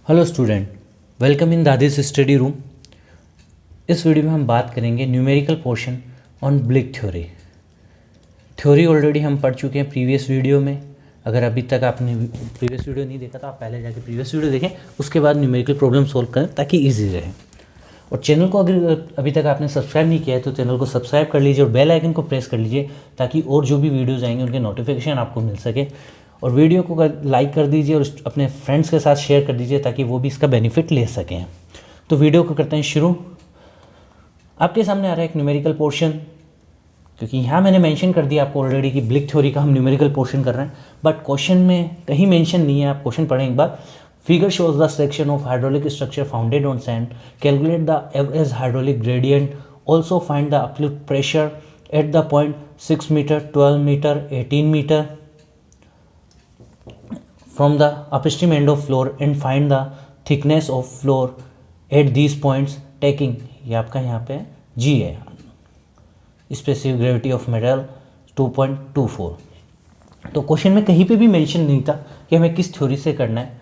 Hello student, welcome in Dadi's study room. इस video में हम बात करेंगे numerical portion on Bligh theory. Theory already हम पढ़ चुके हैं प्रीवियस वीडियो में। अगर अभी तक आपने प्रीवियस वीडियो नहीं देखा तो आप पहले जाके प्रीवियस वीडियो देखें, उसके बाद न्यूमेरिकल प्रॉब्लम सॉल्व करें ताकि ईजी रहे। और चैनल को अगर अभी तक आपने सब्सक्राइब नहीं किया है तो चैनल को सब्सक्राइब कर लीजिए और बेल आइकन को प्रेस कर लीजिए ताकि और जो भी वीडियोज़ आएंगे उनके नोटिफिकेशन आपको मिल सके। और वीडियो को लाइक कर दीजिए और अपने फ्रेंड्स के साथ शेयर कर दीजिए ताकि वो भी इसका बेनिफिट ले सकें। तो वीडियो को करते हैं शुरू। आपके सामने आ रहा है एक न्यूमेरिकल पोर्शन, क्योंकि यहाँ मैंने मेंशन कर दिया आपको ऑलरेडी कि ब्लिक थ्योरी का हम न्यूमेरिकल पोर्शन कर रहे हैं, बट क्वेश्चन में कहीं मेंशन नहीं है। आप क्वेश्चन पढ़ें एक बार। Figure shows the section of hydraulic structure founded on sand. Calculate the average hydraulic gradient. Also find the uplift pressure at the point 6 meter, 12 meter, 18 meter from the upstream end of floor and find the thickness of floor at these points taking, ये आपका यहाँ पे G है, specific gravity of metal 2.24। तो question में कहीं पे भी मेंशन नहीं था कि हमें किस थ्योरी से करना है।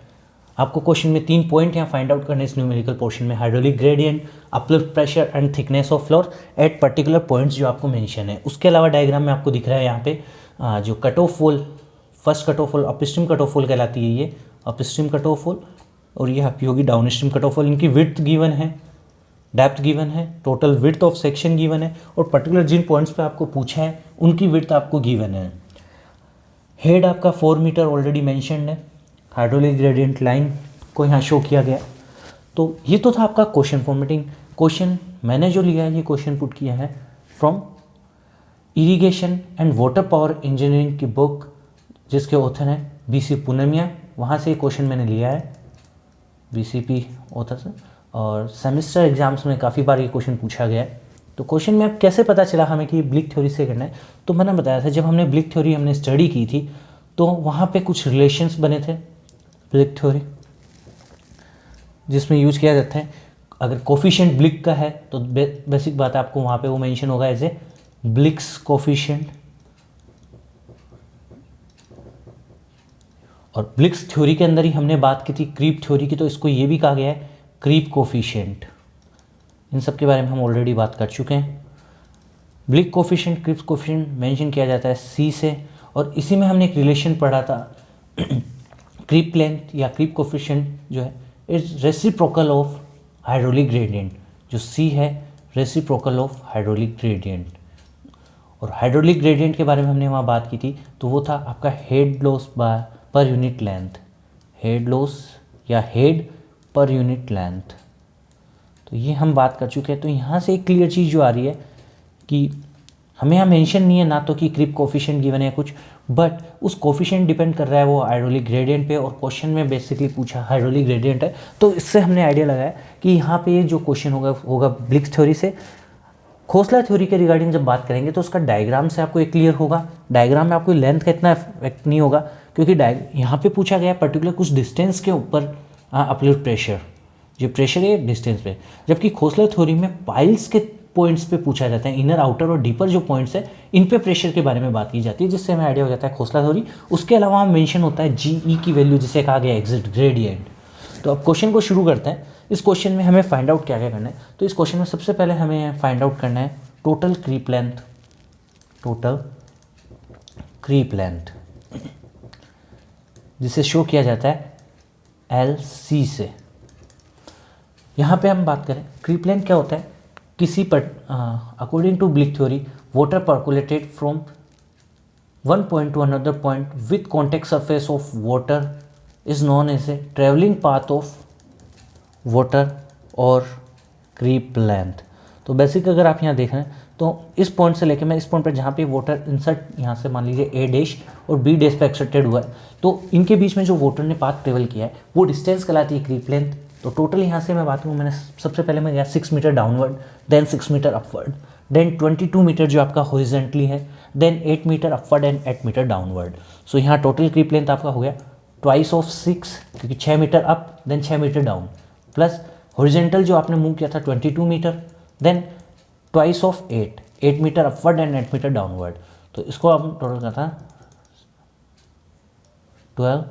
आपको क्वेश्चन में 3 पॉइंट यहाँ फाइंड आउट करने इस न्यूमेरिकल पोर्शन में, hydraulic gradient, uplift pressure and thickness of floor at particular points जो आपको मेंशन है। उसके अलावा डायग्राम में आपको दिख रहा है यहाँ पे जो cut off hole, first cut off hole upstream cut off hole कहलाती है, ये अपस्ट्रीम कट ऑफ होल, और ये आपकी होगी downstream cut off hole. इनकी विड्थ गिवन है, डेप्थ गिवन है, total width of section given है, और पर्टिकुलर जिन पॉइंट्स पे आपको पूछा है उनकी विड्थ आपको गिवन है। हेड आपका 4 मीटर ऑलरेडी मेंशन्ड है। हाइड्रोलिक ग्रेडियंट लाइन को यहाँ शो किया गया। तो ये तो था आपका क्वेश्चन फॉर्मेटिंग। क्वेश्चन मैंने जो लिया है, ये क्वेश्चन पुट किया है from irrigation and water power engineering की बुक, जिसके ऑथर हैं बीसी पूनमिया। वहाँ से ये क्वेश्चन मैंने लिया है, बीसीपी ऑथर से, और सेमेस्टर एग्जाम्स में काफ़ी बार ये क्वेश्चन पूछा गया है। तो क्वेश्चन में अब कैसे पता चला हमें कि ब्लिक थ्योरी से करना है, तो मैंने बताया था जब हमने ब्लिक थ्योरी हमने स्टडी की थी तो वहाँ पे कुछ रिलेशंस बने थे ब्लिक थ्योरी, जिसमें यूज किया जाता है। अगर कोफिशिएंट ब्लिक का है तो बेसिक बात है, आपको वहाँ पे वो मेंशन होगा एज ए ब्लिक्स कोफिशिएंट। और ब्लिक्स थ्योरी के अंदर ही हमने बात की थी क्रीप थ्योरी की, तो इसको ये भी कहा गया है क्रीप कोफिशिएंट। इन सब के बारे में हम ऑलरेडी बात कर चुके हैं। Bligh coefficient, creep coefficient mention किया जाता है सी से, और इसी में हमने एक रिलेशन पढ़ा था क्रीप लेंथ या क्रीप कोफिशिएंट जो है is reciprocal of hydraulic gradient. जो सी है रेसिप्रोकल ऑफ हाइड्रोलिक ग्रेडियंट। और हाइड्रोलिक ग्रेडियंट के बारे में हमने वहाँ बात की थी, तो वो था आपका head loss per unit length, head loss या हेड पर यूनिट लेंथ। तो ये हम बात कर चुके हैं। तो यहाँ से एक क्लियर चीज़ जो आ रही है कि हमें यहाँ मेंशन नहीं है ना तो कि क्रीप कोफिशिएंट गिवन है कुछ, बट उस कोफिशिएंट डिपेंड कर रहा है वो हाइड्रोलिक ग्रेडियंट पे, और क्वेश्चन में बेसिकली पूछा हाइड्रोलिक ग्रेडियंट है। तो इससे हमने आइडिया लगाया कि यहाँ पे जो क्वेश्चन होगा ब्लिक्स थ्योरी से। खोसला थ्योरी के रिगार्डिंग जब बात करेंगे तो उसका डायग्राम से आपको एक क्लियर होगा। डायग्राम में आपको लेंथ का इतना इफेक्ट नहीं होगा, क्योंकि यहाँ पे पूछा गया पर्टिकुलर कुछ डिस्टेंस के ऊपर अपलिफ्ट प्रेशर, जो प्रेशर है डिस्टेंस पे, जबकि खोसला थ्योरी में पाइल्स के पॉइंट्स पे पूछा जाता है, इनर आउटर और डीपर जो पॉइंट्स है इन पे प्रेशर के बारे में बात की जाती है, जिससे हमें आइडिया हो जाता है खोसला थ्योरी। उसके अलावा मेंशन होता है जीई की वैल्यू, जिसे कहा गया एग्जिट ग्रेडियंट। तो अब क्वेश्चन को शुरू करते हैं। इस क्वेश्चन में हमें फाइंड आउट क्या क्या करना है। तो इस क्वेश्चन में सबसे पहले हमें फाइंड आउट करना है total creep length, total creep length, जिसे शो किया जाता है LC से। यहाँ पे हम बात करें क्रीप लेंथ क्या होता है, किसी पर according to Bligh theory water percolated from one point to another point with contact surface of water is known as a travelling path of water और क्रीप लेंथ। तो बेसिक अगर आप यहाँ देख रहे हैं तो इस पॉइंट से लेकर मैं इस पॉइंट पर जहाँ पे वाटर इंसर्ट यहाँ से मान लीजिए A डैश और B डैश पे एक्सट्रेक्टेड हुआ है, तो इनके बीच में जो वाटर ने पाथ ट्रेवल किया है वो डिस्टेंस कहलाती है क्रीप लेंथ। तो टोटल यहाँ से मैं बात करूँ, मैंने सबसे पहले मैं गया 6 metre downward, then 6 metre upward, then 22 metre जो आपका हॉरिजॉन्टली है, then 8 metre upward and 8 metre downward. So यहाँ टोटल क्रीप लेंथ आपका हो गया ट्वाइस ऑफ 6, क्योंकि 6 metre up then 6 metre down, plus horizontal जो आपने मूव किया था 22 metre, then twice of 8 metre upward and 8 metre downward. तो इसको आप टोटल करता है 12,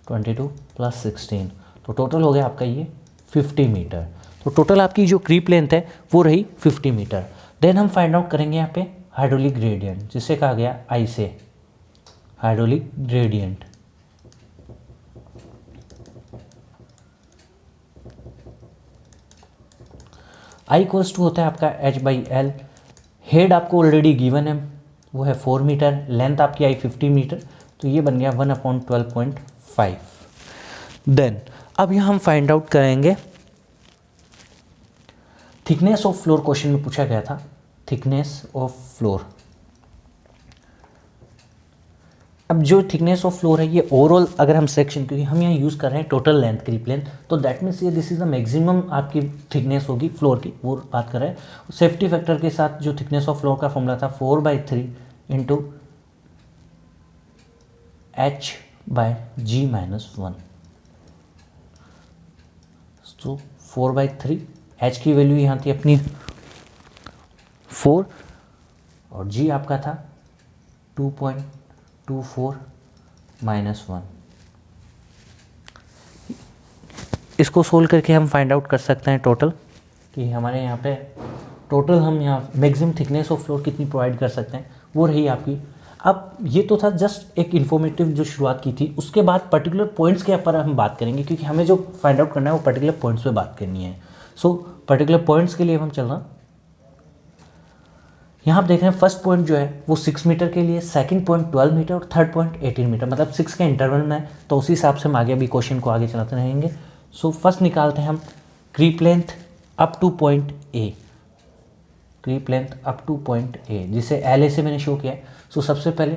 22 प्लस 16, तो टोटल हो गया आपका ये 50 मीटर। तो टोटल आपकी जो क्रीप लेंथ है वो रही 50 मीटर। देन हम फाइंड आउट करेंगे यहाँ पे हाइड्रोलिक ग्रेडियंट, जिसे कहा गया आई से hydraulic gradient. I equals to होता है आपका h/l। हेड आपको ऑलरेडी गिवन है, वो है 4 मीटर, लेंथ आपकी आई 50 मीटर, तो ये बन गया 1/12.5। देन अब यहाँ हम फाइंड आउट करेंगे थिकनेस ऑफ फ्लोर। क्वेश्चन में पूछा गया था थिकनेस ऑफ फ्लोर। अब जो थिकनेस ऑफ फ्लोर है ये ओवरऑल अगर हम सेक्शन, क्योंकि हम यहाँ यूज़ कर रहे हैं टोटल लेंथ क्रीप लेंथ, तो दैट मीन्स ये दिस इज द मैक्सिमम आपकी थिकनेस होगी फ्लोर की, वो बात कर रहे हैं। सेफ्टी फैक्टर के साथ जो थिकनेस ऑफ फ्लोर का फॉर्मूला था 4/3 इंटू h/g-1। तो 4/3, h की वैल्यू यहाँ थी अपनी 4 और g आपका था 2.24 - 1। इसको सोल्व करके हम फाइंड आउट कर सकते हैं टोटल, कि हमारे यहाँ पे टोटल हम यहाँ मैक्सिमम थिकनेस ऑफ फ्लोर कितनी प्रोवाइड कर सकते हैं, वो रही आपकी। अब ये तो था जस्ट एक इन्फॉर्मेटिव जो शुरुआत की थी, उसके बाद पर्टिकुलर पॉइंट्स के ऊपर हम बात करेंगे, क्योंकि हमें जो फाइंड आउट करना है वो पर्टिकुलर पॉइंट्स पे बात करनी है। सो पर्टिकुलर पॉइंट्स के लिए हम चल रहा, यहाँ आप देख रहे हैं फर्स्ट पॉइंट जो है वो 6 मीटर के लिए, सेकंड पॉइंट 12 मीटर और थर्ड पॉइंट 18 मीटर, मतलब 6 के इंटरवल में है, तो उसी हिसाब से हम आगे अभी क्वेश्चन को आगे चलाते रहेंगे। सो फर्स्ट निकालते हैं हम creep length up to point A, creep length up to point A, जिसे एल ए से मैंने शो किया है। सो सबसे पहले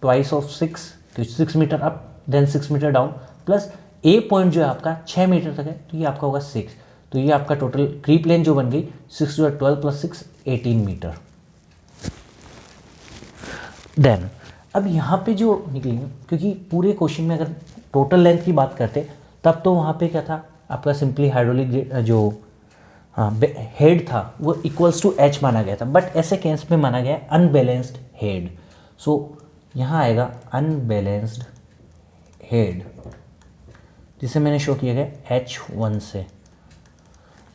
ट्वाइस ऑफ 6, तो 6 metre up then 6 metre down, plus a point जो है आपका 6 मीटर तक है, तो ये आपका होगा 6। तो ये आपका टोटल क्रीप लेंथ जो बन गई 6 × 12 + 6 18 मीटर। देन अब यहाँ पे जो निकलेंगे, क्योंकि पूरे क्वेश्चन में अगर टोटल लेंथ की बात करते तब तो वहाँ पे क्या था आपका सिंपली हाइड्रोलिक जो हेड था वो इक्वल्स टू एच माना गया था, बट ऐसे केस में माना गया अनबैलेंस्ड हेड। सो यहाँ आएगा अनबैलेंस्ड हेड, जिसे मैंने शो किया गया H1 से।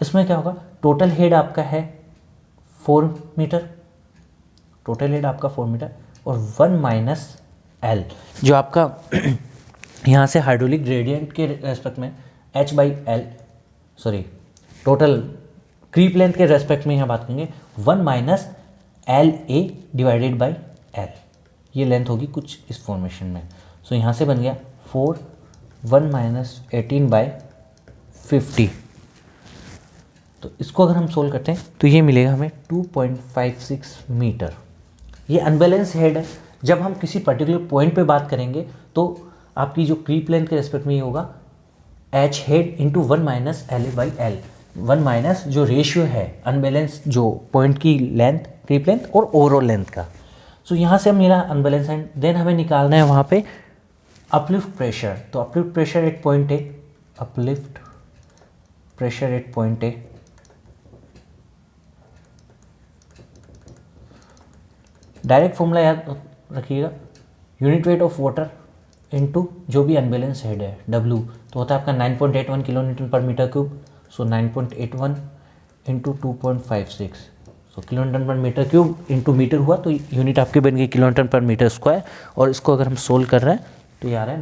इसमें क्या होगा, टोटल हेड आपका है 4 मीटर, टोटल हेड आपका 4 मीटर और 1 - L जो आपका यहाँ से हाइड्रोलिक ग्रेडियंट के रेस्पेक्ट में h/l, sorry total creep length के रेस्पेक्ट में यहाँ बात करेंगे 1 - LA / L, ये लेंथ होगी कुछ इस फॉर्मेशन में। सो यहाँ से बन गया 4 1 - 18/50। तो इसको अगर हम सोल्व करते हैं तो ये मिलेगा हमें 2.56 मीटर। ये अनबैलेंस हेड है। जब हम किसी पर्टिकुलर पॉइंट पे बात करेंगे तो आपकी जो क्रीप लेंथ के रेस्पेक्ट में ये होगा h हेड इंटू 1 - LA/L, 1 जो रेशियो है अनबैलेंस जो पॉइंट की लेंथ क्रीप लेंथ और ओवरऑल लेंथ का। सो यहाँ से हम मिला अनबैलेंस एंड देन हमें निकालना है वहाँ पे अपलिफ्ट प्रेशर। तो uplift pressure at point A, uplift pressure at point A, direct formula याद रखिएगा, unit weight of water into जो भी अनबैलेंस हेड है W, तो होता है आपका 9.81 kilo newton per metre cube. सो 9.81 इंटू 2.56, सो kilo newton per metre cube into metre हुआ, तो यूनिट आपकी बन गई kilo newton per metre square. और इसको अगर हम सोल्व कर रहे हैं तो ये आ रहा है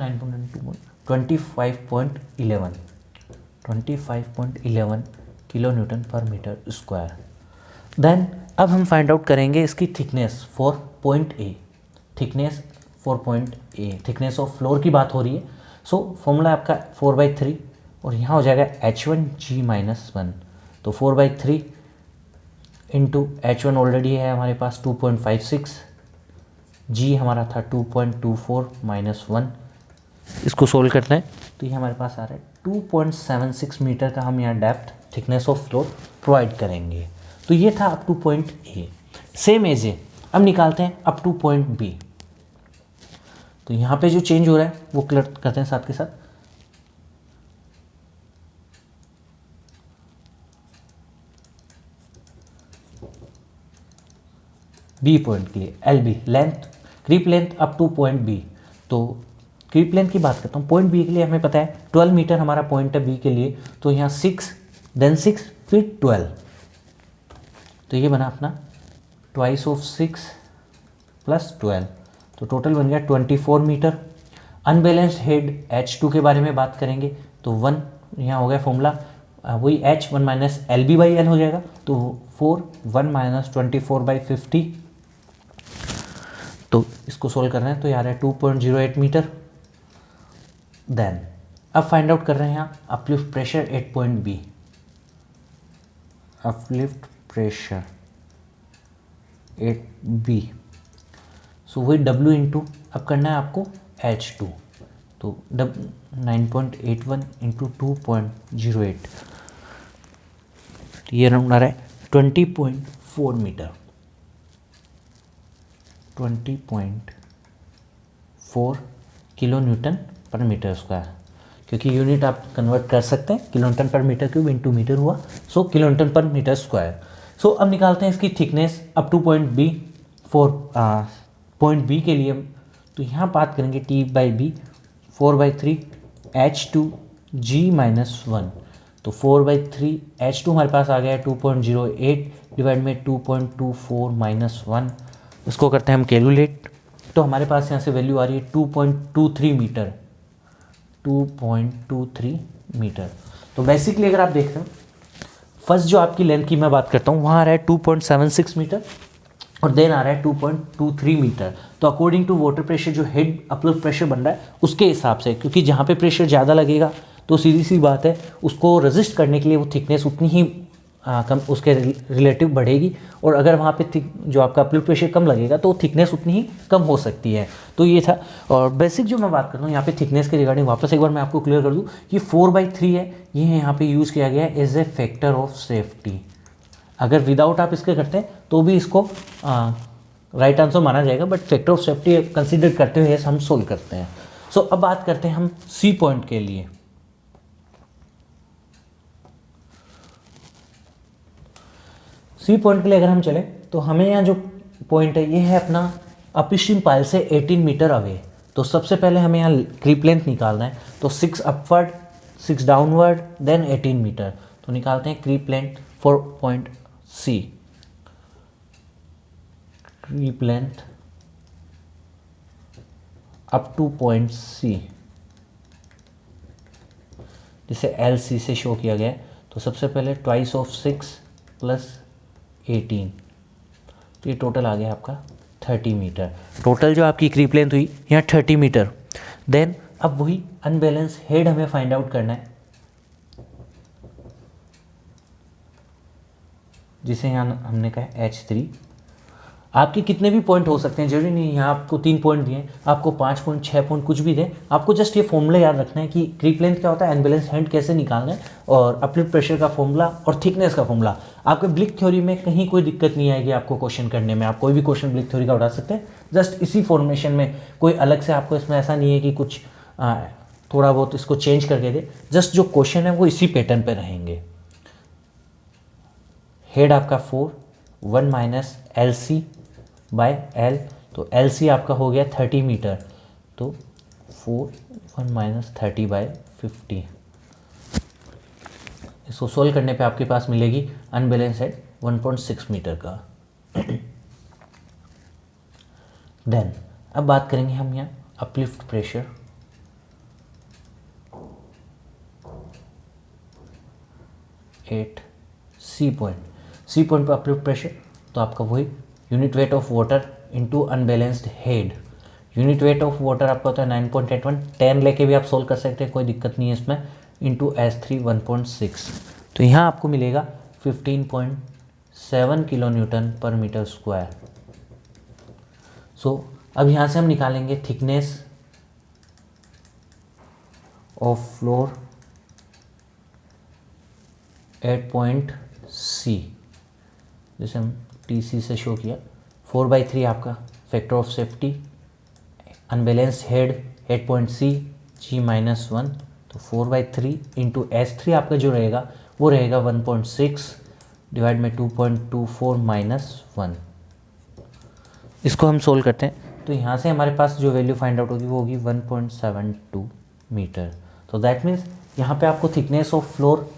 25.11 kilo newton per metre square. Then अब हम फाइंड आउट करेंगे इसकी thickness for point A, thickness for point A, thickness of floor की बात हो रही है। सो फॉर्मूला आपका 4/3 और यहाँ हो जाएगा H1G-1, तो 4/3 इंटू H1 ऑलरेडी है हमारे पास 2.56, G हमारा था 2.24 - 1। इसको सोल्व करते हैं तो ये हमारे पास आ रहा है 2.76 मीटर का हम यहाँ depth thickness of floor provide करेंगे। तो ये था up to point A. Same as A अब निकालते हैं अप टू पॉइंट बी। तो यहाँ पे जो चेंज हो रहा है वो क्लियर करते हैं साथ के साथ। बी पॉइंट के लिए LB length, creep length up to point B, तो क्रीप लेंथ की बात करता हूँ, पॉइंट बी के लिए हमें पता है 12 मीटर हमारा पॉइंट है बी के लिए, तो यहाँ 6 देन 6 फिर 12, तो ये बना अपना ट्वाइस ऑफ 6 प्लस 12, तो टोटल बन गया 24 मीटर। अनबैलेंस्ड हेड H2 के बारे में बात करेंगे तो 1 यहाँ हो गया फॉर्मूला, वही H 1 minus L B by L हो जाएगा, तो 4 1 माइनस 24/50, तो इसको सोल्व कर रहे हैं तो यार है 2.08 मीटर। देन अब फाइंड आउट कर रहे हैं यहाँ uplift pressure at point B, uplift pressure at B, so वही W इंटू अब करना है आपको H2, तो 9.81 इंटू 2.08, ये राउंड आ रहा है 20.4 metre, 20.4 kilo newton per metre square, क्योंकि यूनिट आप कन्वर्ट कर सकते हैं, kilo newton per metre cube into metre हुआ, so kilo newton per metre square. So अब निकालते हैं इसकी thickness up to point B, point B के लिए, तो यहाँ बात करेंगे T बाई बी 4/3 H2G-1, तो 4/3 H2 हमारे पास आ गया है 2.08 डिवाइड में 2.24 माइनस 1, इसको करते हैं हम कैलकुलेट, तो हमारे पास यहाँ से वैल्यू आ रही है 2.23 मीटर, 2.23 मीटर। तो बेसिकली अगर आप देख रहे हैं फर्स्ट जो आपकी लेंथ की मैं बात करता हूँ वहाँ आ रहा है 2.76 मीटर और देन आ रहा है 2.23 मीटर, तो अकॉर्डिंग टू वाटर प्रेशर जो हेड अपलिफ्ट प्रेशर बन रहा है उसके हिसाब से, क्योंकि जहाँ पे प्रेशर ज़्यादा लगेगा तो सीधी सी बात है उसको रेजिस्ट करने के लिए वो थिकनेस उतनी ही कम उसके रिलेटिव बढ़ेगी, और अगर वहाँ पे जो आपका अपलिफ्ट प्रेशर कम लगेगा तो थिकनेस उतनी ही कम हो सकती है। तो ये था, और बेसिक जो मैं बात करता हूँ यहाँ पे थिकनेस के रिगार्डिंग वापस एक बार मैं आपको क्लियर कर दूँ, ये 4/3 है, ये यहाँ पे यूज़ किया गया है as a factor of safety. अगर विदाउट आप इसके करते हैं तो भी इसको राइट आंसर माना जाएगा, but factor of safety consider करते हुए हम सोल्व करते हैं। सो अब बात करते हैं हम सी पॉइंट के लिए। सी पॉइंट के लिए अगर हम चले तो हमें यहाँ जो पॉइंट है ये है अपना अपस्ट्रीम पाइल से 18 मीटर अवे, तो सबसे पहले हमें यहाँ क्रीप लेंथ निकालना है, तो 6 अपवर्ड 6 डाउनवर्ड देन 18 मीटर, तो निकालते हैं creep length for point C, creep length up to point C जिसे एल सी से शो किया गया है, तो सबसे पहले ट्वाइस ऑफ 6 प्लस 18, तो ये टोटल आ गया आपका 30 मीटर। टोटल जो आपकी क्रीप लेंथ हुई यहाँ 30 मीटर। देन अब वही अनबैलेंस हेड हमें फाइंड आउट करना है, जिसे यहाँ हमने कहा H3। आपके कितने भी पॉइंट हो सकते हैं, जरूरी नहीं यहाँ आपको 3 पॉइंट दिए, आपको 5 पॉइंट 6 पॉइंट कुछ भी दें, आपको जस्ट ये फॉर्मूला याद रखना है कि क्रीप लेंथ क्या होता है, अनबैलेंस हेड कैसे निकालना है, और अपलिफ्ट प्रेशर का फॉर्मूला और थिकनेस का फॉर्मूला। आपके ब्लिक थ्योरी में कहीं कोई दिक्कत नहीं आएगी आपको क्वेश्चन करने में, आप कोई भी क्वेश्चन ब्लिक थ्योरी का उठा सकते हैं, जस्ट इसी फॉर्मेशन में, कोई अलग से आपको इसमें ऐसा नहीं है कि कुछ थोड़ा बहुत इसको चेंज करके दे, जस्ट जो क्वेश्चन है वो इसी पैटर्न पर रहेंगे। हेड आपका 4 1 minus L C by L, तो एल सी आपका हो गया 30 मीटर, तो 4 1 माइनस 30/50, इसको सोल्व करने पे आपके पास मिलेगी अनबैलेंस हेड 1.6 मीटर का। देन अब बात करेंगे हम यहाँ uplift pressure, at C point, C point पर अपलिफ्ट प्रेशर, तो आपका वही unit weight of water into unbalanced head. Unit weight of water आपका होता है 9.81, 10 लेके भी आप सोल्व कर सकते हैं, कोई दिक्कत नहीं है इसमें, इंटू S3 1.6, तो यहाँ आपको मिलेगा 15.7 kilo newton per metre square. So अब यहाँ से हम निकालेंगे thickness of floor at point C, जैसे हम TC से शो किया, 4/3 आपका factor of safety, unbalanced head point C G-1, तो 4/3 इंटू S3 आपका जो रहेगा वो रहेगा 1.6 डिवाइड में 2.24 माइनस 1, इसको हम सोल्व करते हैं तो यहाँ से हमारे पास जो वैल्यू फाइंड आउट होगी वो होगी 1.72 मीटर। तो दैट मीन्स यहाँ पे आपको थिकनेस ऑफ फ्लोर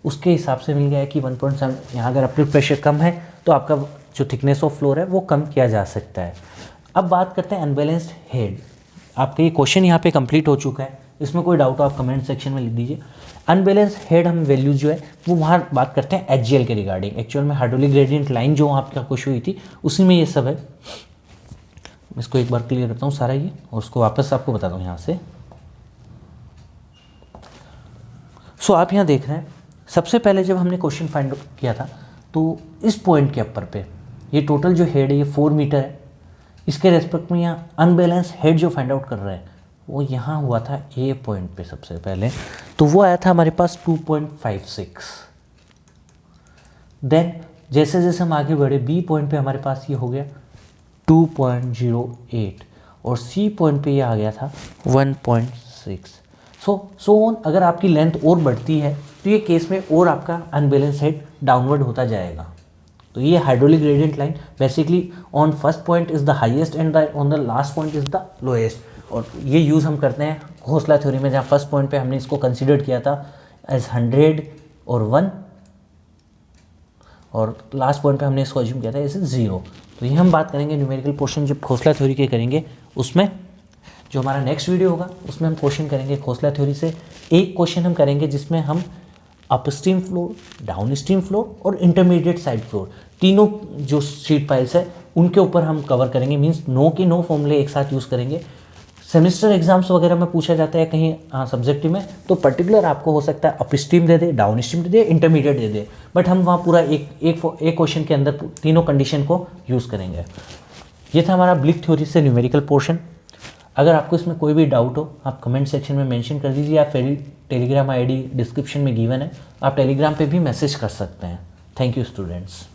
उसके हिसाब से मिल गया है कि 1.7, यहाँ अगर अपलिफ्ट प्रेशर कम है तो आपका जो थिकनेस ऑफ फ्लोर है वो कम किया जा सकता है। अब बात करते हैं अनबैलेंस्ड हेड। आपका ये क्वेश्चन यहाँ पे कंप्लीट हो चुका है, इसमें कोई डाउट हो आप कमेंट सेक्शन में लिख दीजिए। अनबैलेंस्ड हेड हम वैल्यू जो है वो वहाँ बात करते हैं एचजीएल के रिगार्डिंग। एक्चुअल में हाइड्रोलिक ग्रेडियंट लाइन जो आपका क्वेश्चन हुई थी उसी में ये सब है। इसको एक बार क्लियर करता हूँ सारा ये, और उसको वापस आपको बताता हूँ यहाँ से। सो आप यहाँ देख रहे हैं, सबसे पहले जब हमने क्वेश्चन फाइंड किया था तो इस पॉइंट के ऊपर पे ये टोटल जो हेड है ये 4 मीटर है। इसके रेस्पेक्ट में यहाँ अनबैलेंस हेड जो फाइंड आउट कर रहा है वो यहाँ हुआ था ए पॉइंट पे सबसे पहले, तो वो आया था हमारे पास 2.56। देन जैसे जैसे हम आगे बढ़े बी पॉइंट पे हमारे पास ये हो गया 2.08 और सी पॉइंट पे ये आ गया था 1.6। So on. अगर आपकी लेंथ और बढ़ती है तो ये केस में और आपका अनबैलेंस हेड डाउनवर्ड होता जाएगा। तो ये hydraulic gradient line basically on first point is the highest and on the last point is the lowest. और ये यूज़ हम करते हैं घोंसला थ्योरी में, जहाँ फर्स्ट पॉइंट पे हमने इसको कंसिडर किया था एज 100 और 1 और लास्ट पॉइंट पे हमने इसको अज्यूम किया था एज 0। तो ये हम बात करेंगे न्यूमेरिकल पोर्शन जब घोंसला थ्योरी के करेंगे, उसमें जो हमारा नेक्स्ट वीडियो होगा उसमें हम क्वेश्चन करेंगे घोंसला थ्योरी से। एक क्वेश्चन हम करेंगे जिसमें हम upstream floor, down stream floor और इंटरमीडिएट साइड फ्लोर तीनों जो शीट पाइल्स है उनके ऊपर हम कवर करेंगे। मीन्स नो के नो फॉर्मूले एक साथ यूज़ करेंगे। सेमेस्टर एग्जाम्स वगैरह में पूछा जाता है कहीं सब्जेक्टिव में, तो पर्टिकुलर आपको हो सकता है up stream they they, down stream they they, intermediate they they, but हम वहाँ पूरा एक क्वेश्चन के अंदर तीनों कंडीशन को यूज़ करेंगे। ये था हमारा ब्लिक थ्योरी से न्यूमेरिकल पोर्शन। अगर आपको इसमें कोई भी डाउट हो आप कमेंट सेक्शन में मेंशन कर दीजिए। आप टेलीग्राम आईडी डिस्क्रिप्शन में गिवन है, आप टेलीग्राम पे भी मैसेज कर सकते हैं। Thank you students.